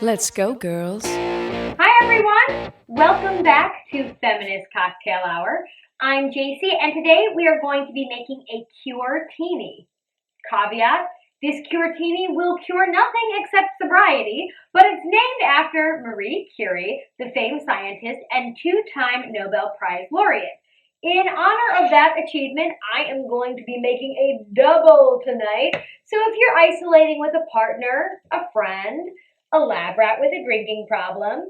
Let's go, girls. Hi, everyone. Welcome back to Feminist Cocktail Hour. I'm JC, and today we are going to be making a Cure-tini. Caveat, this Cure-tini will cure nothing except sobriety, but it's named after Marie Curie, the famed scientist and two-time Nobel Prize laureate. In honor of that achievement, I am going to be making a double tonight. So if you're isolating with a partner, a friend, a lab rat with a drinking problem,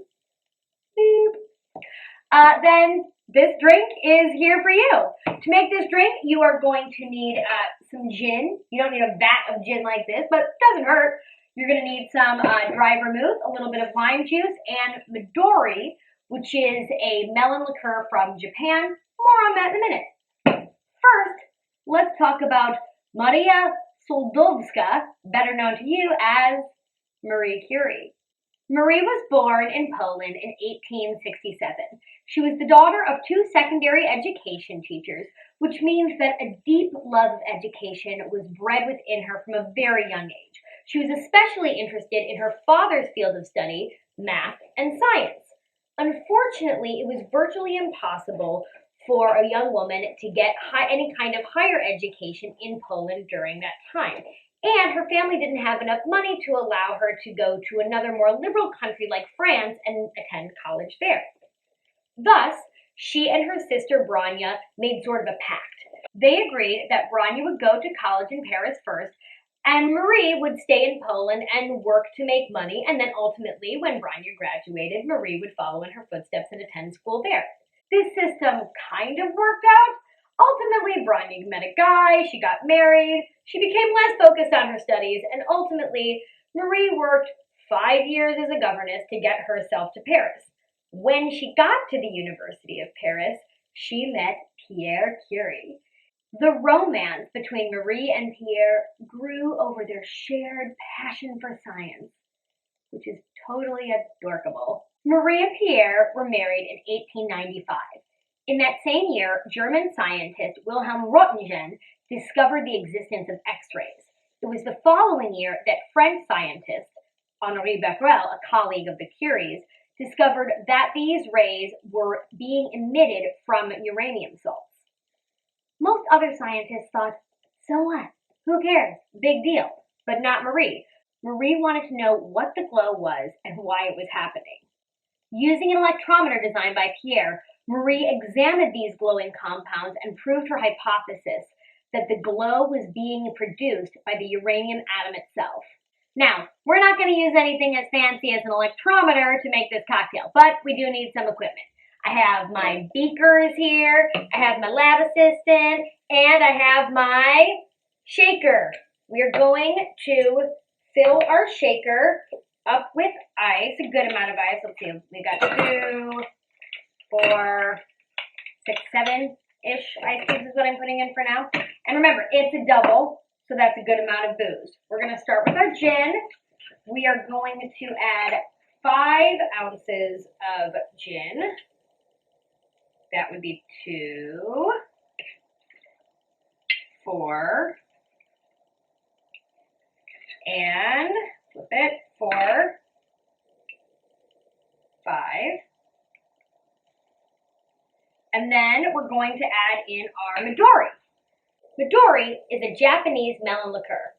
then this drink is here for you. To make this drink, you are going to need some gin. You don't need a vat of gin like this, but it doesn't hurt. You're going to need some dry vermouth, a little bit of lime juice, and Midori, which is a melon liqueur from Japan. More on that in a minute. First, let's talk about Maria Sklodowska, better known to you as Marie Curie. Marie was born in Poland in 1867. She was the daughter of two secondary education teachers, which means that a deep love of education was bred within her from a very young age. She was especially interested in her father's field of study, math and science. Unfortunately, it was virtually impossible for a young woman to get any kind of higher education in Poland during that time. And her family didn't have enough money to allow her to go to another more liberal country like France and attend college there. Thus, she and her sister Branya made sort of a pact. They agreed that Branya would go to college in Paris first, and Marie would stay in Poland and work to make money, and then ultimately, when Branya graduated, Marie would follow in her footsteps and attend school there. This system kind of worked out. Ultimately, Branya met a guy, she got married, she became less focused on her studies, and ultimately, Marie worked 5 years as a governess to get herself to Paris. When she got to the University of Paris, she met Pierre Curie. The romance between Marie and Pierre grew over their shared passion for science, which is totally adorable. Marie and Pierre were married in 1895. In that same year, German scientist Wilhelm Röntgen discovered the existence of X-rays. It was the following year that French scientist Henri Becquerel, a colleague of the Curies, discovered that these rays were being emitted from uranium salts. Most other scientists thought, so what? Who cares? Big deal. But not Marie. Marie wanted to know what the glow was and why it was happening. Using an electrometer designed by Pierre, Marie examined these glowing compounds and proved her hypothesis that the glow was being produced by the uranium atom itself. Now, we're not going to use anything as fancy as an electrometer to make this cocktail, but we do need some equipment. I have my beakers here, I have my lab assistant, and I have my shaker. We're going to fill our shaker up with ice, a good amount of ice. Let's see, we got 2, 4, 6, 7-ish ice cubes is what I'm putting in for now. And remember, it's a double, so that's a good amount of booze. We're going to start with our gin. We are going to add 5 ounces of gin. That would be 2, 4, and flip it, 4, 5. And then we're going to add in our Midori. Midori is a Japanese melon liqueur.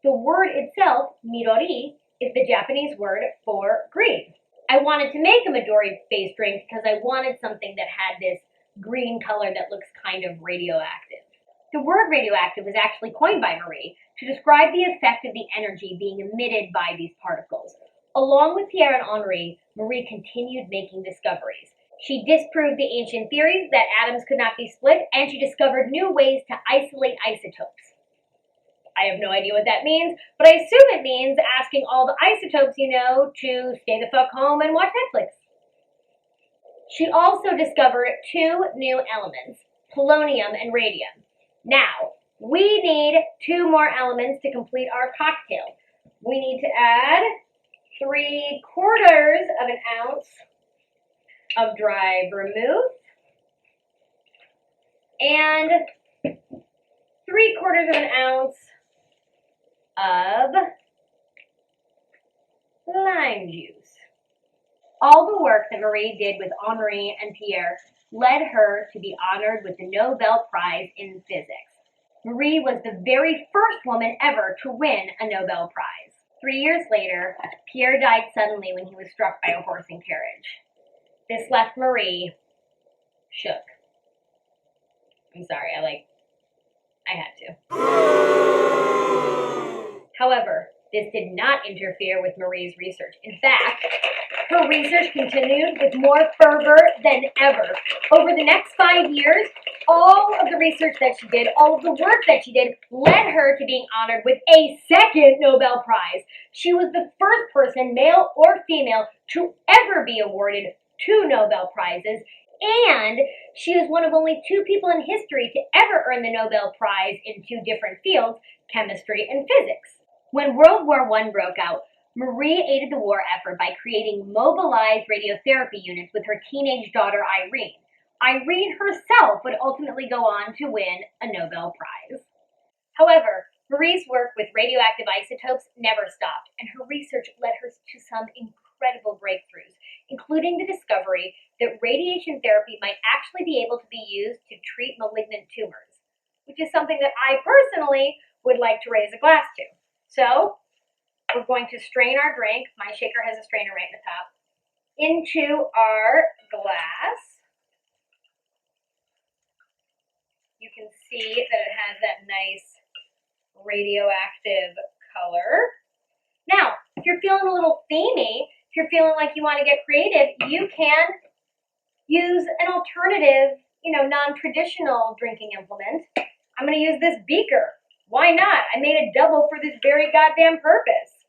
The word itself, Midori, is the Japanese word for green. I wanted to make a Midori-based drink because I wanted something that had this green color that looks kind of radioactive. The word radioactive was actually coined by Marie to describe the effect of the energy being emitted by these particles. Along with Pierre and Henri, Marie continued making discoveries. She disproved the ancient theories that atoms could not be split, and she discovered new ways to isolate isotopes. I have no idea what that means, but I assume it means asking all the isotopes you know to stay the fuck home and watch Netflix. She also discovered 2 new elements, polonium and radium. Now, we need 2 more elements to complete our cocktail. We need to add 3/4 of an ounce of dry vermouth and 3/4 of an ounce of lime juice. All the work that Marie did with Henri and Pierre led her to be honored with the Nobel Prize in Physics. Marie was the very first woman ever to win a Nobel Prize. 3 years later, Pierre died suddenly when he was struck by a horse and carriage. This left Marie shook. I'm sorry, I had to. However, this did not interfere with Marie's research. In fact, her research continued with more fervor than ever. Over the next 5 years, all of the research that she did, all of the work that she did, led her to being honored with a second Nobel Prize. She was the first person, male or female, to ever be awarded 2 Nobel Prizes, and she was one of only 2 people in history to ever earn the Nobel Prize in 2 different fields, chemistry and physics. When World War I broke out, Marie aided the war effort by creating mobilized radiotherapy units with her teenage daughter Irene. Irene herself would ultimately go on to win a Nobel Prize. However, Marie's work with radioactive isotopes never stopped, and her research led her to some incredible breakthroughs, including the discovery that radiation therapy might actually be able to be used to treat malignant tumors, which is something that I personally would like to raise a glass to. So, we're going to strain our drink. My shaker has a strainer right in the top. Into our glass. You can see that it has that nice radioactive color. Now, if you're feeling a little themey, if you're feeling like you want to get creative, you can use an alternative, non-traditional drinking implement. I'm going to use this beaker. Why not? I made a double for this very goddamn purpose.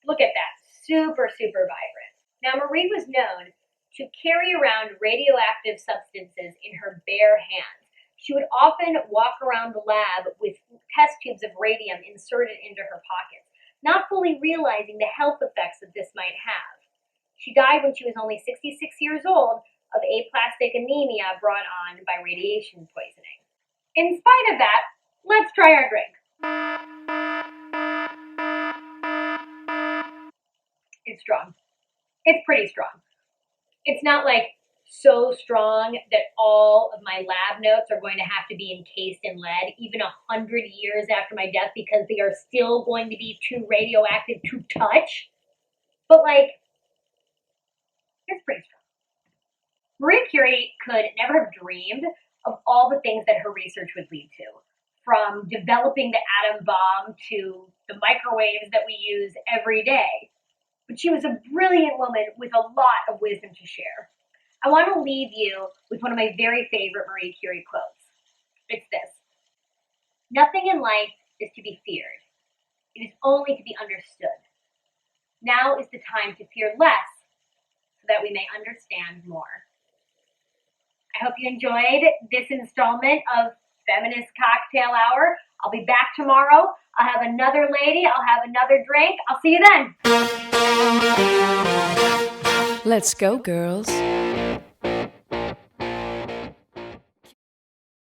Look at that. Super, super vibrant. Now, Marie was known to carry around radioactive substances in her bare hands. She would often walk around the lab with test tubes of radium inserted into her pockets, not fully realizing the health effects that this might have. She died when she was only 66 years old of aplastic anemia brought on by radiation poisoning. In spite of that, let's try our drink. It's strong. It's pretty strong. It's not like so strong that all of my lab notes are going to have to be encased in lead even 100 years after my death because they are still going to be too radioactive to touch. But it's pretty strong. Marie Curie could never have dreamed of all the things that her research would lead to, from developing the atom bomb to the microwaves that we use every day. But she was a brilliant woman with a lot of wisdom to share. I want to leave you with one of my very favorite Marie Curie quotes. It's this: "Nothing in life is to be feared. It is only to be understood. Now is the time to fear less so that we may understand more." I hope you enjoyed this installment of Feminist Cocktail Hour. I'll be back tomorrow. I'll have another lady. I'll have another drink. I'll see you then. Let's go, girls.